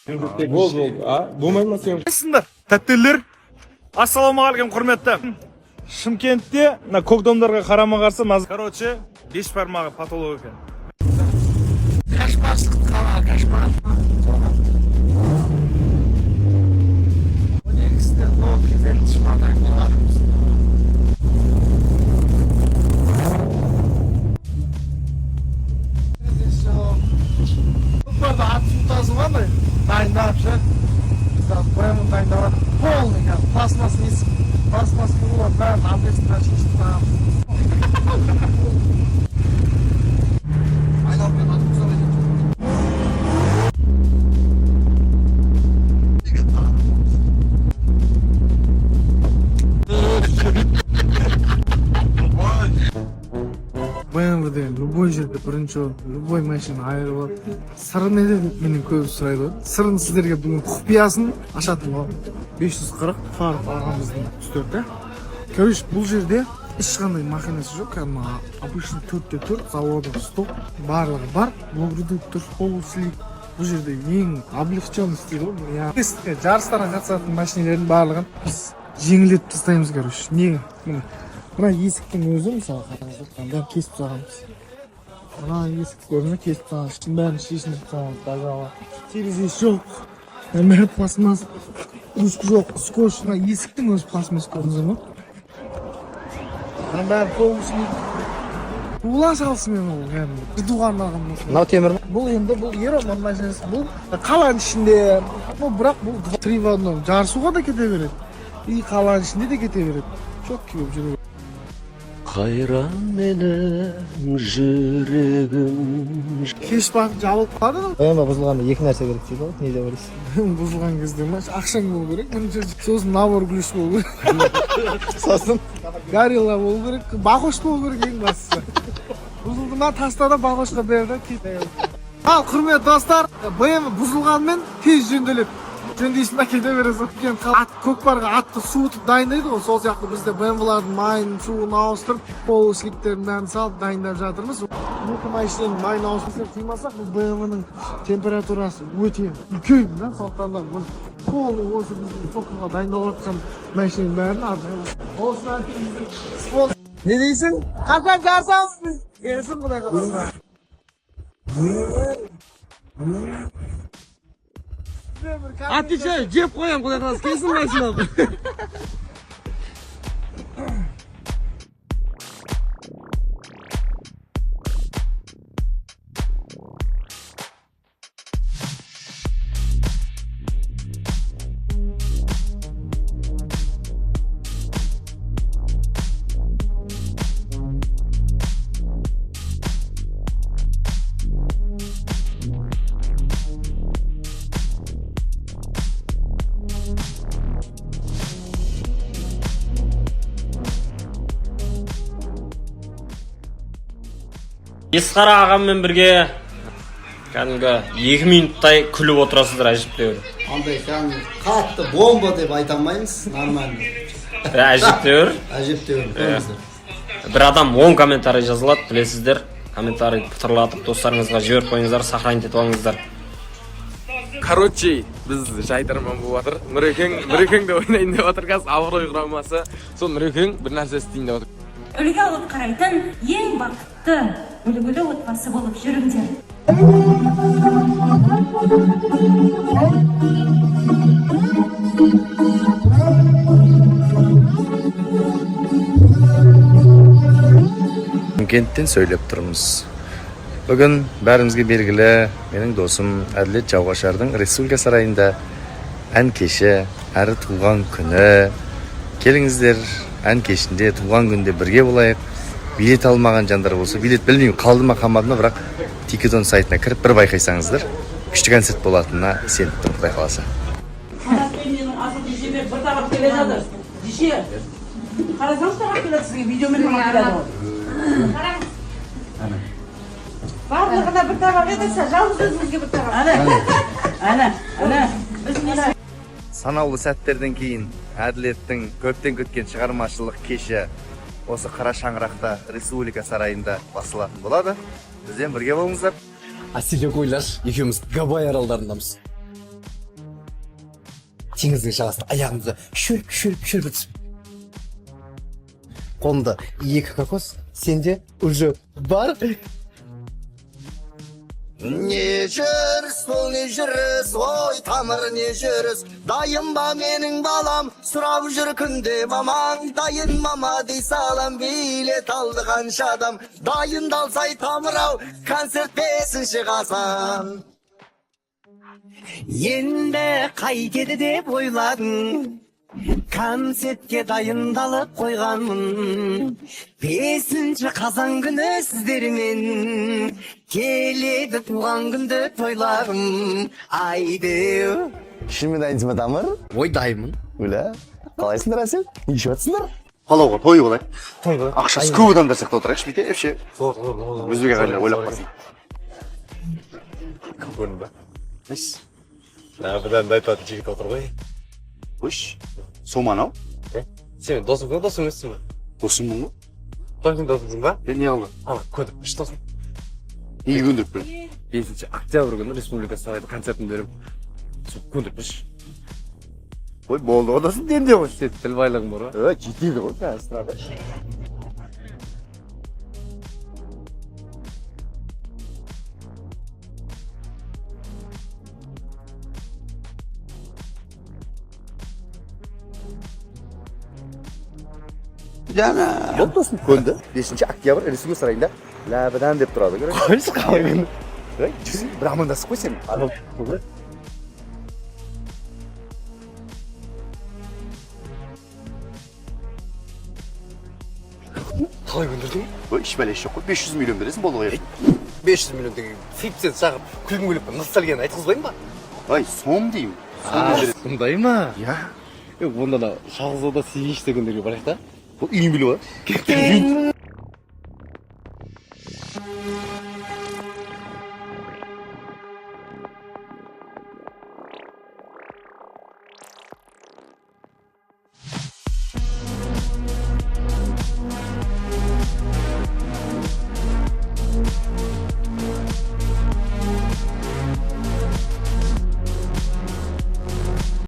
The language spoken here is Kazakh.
Болды. Болмай ма сен? Қайсыңдар, тәттелер? Ассалаумағалейкум, құрметті. Шымкентте көкдомдарға қарама қарсы короче, беш бармағы патолог екен. Кашпаслық қала, кашпаслық. Он екісінде локи вертішмадан боларымыз. Бұлбарды атын тазылғандай дайындап жүр. Бәрін дайындап полный пластмасс несі. Пластмасс болады, бәрін аблесін шешіп тағамыз. Айналпен атып салайын. BMW-де любой жерде бірінші любой машина айырып алып сыры неде деп менен көбі сұрайды. Сырын сіздерге бүгін құпиясын ашатын боламын. 540 Фарад ағамыздың 34-те. Короче, бұл жерде ешқандай машинасы жоқ. Кәдімгі обычный 4x4 заводы сток барлығы бар. Редуктор, полуслик. Бұл жерде ең облегченный стиль ғой. Жарыстарға қатысатын машиналардың барлығын біз жеңілдетіп тастаймыз, короче. Неге? Мына есіктің өзі мысалы қараңыздар, бәрін кесіп тастағанбыз. Мына есік көріне кесіп тастағанбыз. Бәрін шешініп тастағанбыз, тазаға. Терезесі жоқ. Бәрі пластмасс. Ручка жоқ, скотч. Мына есіктің өзі пластмасс көрдіңіздер ме? Мына бәрі полуслик. Ула салысымен ол кәдімгі. Житуға арналған машина. Мынау темір ме? Бұл енді бұл Ероман машинасы. Бұл қаланың ішінде. Бірақ бұл 3 в 1. Жарысуға да кете береді. И қаланың ішінде де кете береді. Çok keyif жүреді. Қайран менің жүрегім. Кеш бағып жабылып қалады ғой. BMW бұзылғанда екі нәрсе керек дейді ғой. Не деп ойлайсың? Бұзылған кезде ма ақшаң болу керек. Сосын набор ключ болу керек. Сосын Горилла болу керек. Бақош болу керек ең бастысы. Бұзылды ма тастада бақошқа берді. Ал құрметті достар, BMW бұзылғанмен тез жөнделеді. Жөндейсін әкеле бересің. Көкпарға атты суытып дайындайды ғой. Сол сияқты бізде BMW-лардың майын, суын ауыстырып, полусликтерін бәрін салып дайындап жатырмыз. Екі машинаның майын ауыстырып қимасақ, бұл BMW-ның температурасы өте үлкен, да? Сондықтан да бұл полный осы біздің соққыға дайындалып жатқан машинаның бәрін арнайы. Осыны спонсор. Не дейсің? Қашан жарысамыз біз? Келсін құдай қаласа. Атиша, жеп қоям, құдай қаласа, келсін машина. Есқара ағаммен бірге кәдімгі 2 минуттай күліп отырасыздар, әжептәуір. Андай кәдімгі қатты бомба деп айта алмаймыз, нормально. Әжептәуір. Әжептәуір, көріңіздер. Бір адам 10 комментарий жазылады, білесіздер. Комментарий пұтырлатып, достарыңызға жіберіп қойыңыздар, сохранить етіп алыңыздар. Короче, біз жайдарман болып жатыр. Нұрекең де ойнайын деп жатыр, қазір Абырой құрамасы. Сол Нұрекең бір нәрсе істейін деп жатыр. Үлгі алып қарайтын ең бақытты үлгілі отбасы болып жүріңдер. Шымкенттен сөйлеп тұрмыз. Бүгін бәрімізге белгілі менің досым Әділет Жауғашардың Республика сарайында ән кеші, әрі туған күні. Келіңіздер, ән кешінде туған күнде бірге болайық. Билет алмаған жандар болса, билет білмеймін қалды ма қалмады ма, бірақ Тикетон сайтына кіріп бір байқайсаңыздар, күшті концерт болатынына сеніп тұрмын, құдай қаласа. Барлығына бір табақ едірсе, жалғыз өзіңізге бір табақ. Санаулы сәттерден кейін Әділеттің көптен күткен шығармашылық кеші осы қара шаңырақта Республика сарайында басылатын болады. Бізден бірге болыңыздар. Асилек ойлаш, екеуміз Гавай аралдарындамыз. теңіздің жағасында аяғымызды шөлп түсіп. Қолымда 2 кокос, сенде уже бар. Не жүріс, бұл не жүріс, ой тамыр не жүріс. Дайын ба менің балам, сұрап жүр күнде мамаң. Дайын мама дей салам, билет алды қанша адам. Дайындалсай тамырау, концерт 5-ші қазан. Енді қайтеді деп ойладың, концертке дайындалып қойғанмын. 5-ші қазан күні сіздермен келеді туған күнді тойларым. Айды. Шынымен дайынсың ба тамыр? Ой, дайынмын. Өля, қалайсыңдар әсел? Не ішіп жатсыңдар? Қалауға той болайық. Той болайық. Ақшасы көп адамдар сияқты отырайықшы бүйте, әпше. Өзбек ағайлар ойлап қалсын. Кім көрдің ба? Нес? Бұдан да айтатын жігіт отыр ғой. Өш, соман ау? Сен досың ба, досың өссің ба? Досыммын ғой? Досың досыңсың ба? Не алды? Ана, көндіріп үш досың. Неге көндіріп бір? 5 октябрь күні республика сарайда концертін беріп, көндіріп үш. Ой, болды одасын денде ғой. Сен тіл байлығың бар ба? Жетейді ғой, қазір. Жана. Бұл досын көнді. 5 октябрь республика сарайында ләбідан деп тұрады. Қойсы қалай күнді. Жүзін бір амандасып қой сен. Қалай көндірдің? Ой, іш бәлеш жоқ қой. 500 миллион бересің болды ғой. 500 миллион деген сөйтіп сен шағып күлгің келіп нық сәлгенін айтқызбайын ба? Ай, сом деймін. Сондай ма? Я. Онда да Шағызауда сегізші күндерге барайық та. Бұл үйін білу ба?